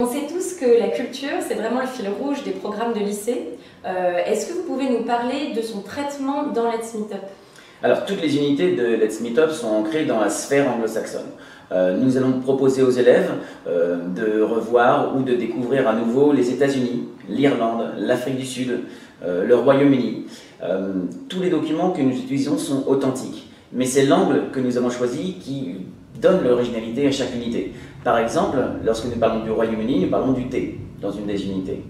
On sait tous que la culture, c'est vraiment le fil rouge des programmes de lycée. Est-ce que vous pouvez nous parler de son traitement dans Let's Meet Up? Alors, toutes les unités de Let's Meet Up sont ancrées dans la sphère anglo-saxonne. Nous allons proposer aux élèves de revoir ou de découvrir à nouveau les États-Unis, l'Irlande, l'Afrique du Sud, le Royaume-Uni. Tous les documents que nous utilisons sont authentiques, mais c'est l'angle que nous avons choisi qui donne l'originalité à chaque unité. Par exemple, lorsque nous parlons du Royaume-Uni, nous parlons du thé dans une des unités.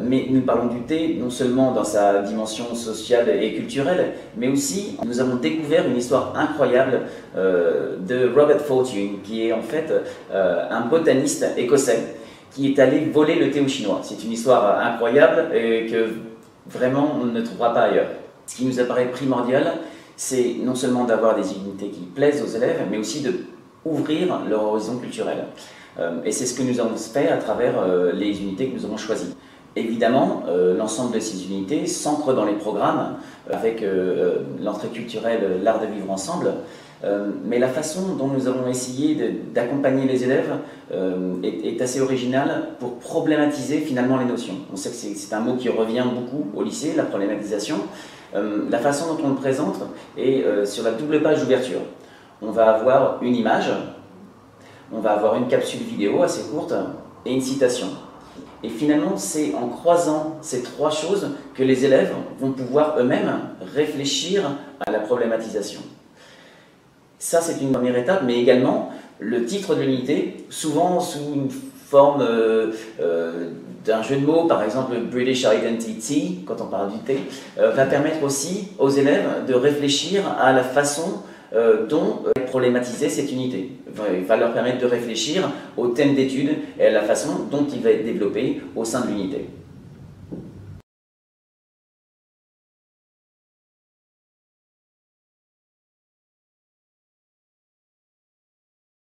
Mais nous parlons du thé non seulement dans sa dimension sociale et culturelle, mais aussi nous avons découvert une histoire incroyable de Robert Fortune, qui est en fait un botaniste écossais qui est allé voler le thé aux Chinois. C'est une histoire incroyable et que vraiment on ne trouvera pas ailleurs. Ce qui nous apparaît primordial, c'est non seulement d'avoir des unités qui plaisent aux élèves, mais aussi de ouvrir leur horizon culturel. Et c'est ce que nous avons fait à travers les unités que nous avons choisies. Évidemment, l'ensemble de ces unités s'ancre dans les programmes avec l'entrée culturelle, l'art de vivre ensemble, mais la façon dont nous avons essayé d'accompagner les élèves est assez originale pour problématiser finalement les notions. On sait que c'est un mot qui revient beaucoup au lycée, la problématisation. La façon dont on le présente est sur la double page d'ouverture. On va avoir une image, on va avoir une capsule vidéo assez courte et une citation. Et finalement, c'est en croisant ces trois choses que les élèves vont pouvoir eux-mêmes réfléchir à la problématisation. Ça, c'est une première étape, mais également le titre de l'unité, souvent sous une forme d'un jeu de mots, par exemple British Identity, quand on parle du thé, va permettre aussi aux élèves de réfléchir à la façon dont problématiser cette unité. Il va leur permettre de réfléchir au thème d'étude et à la façon dont il va être développé au sein de l'unité.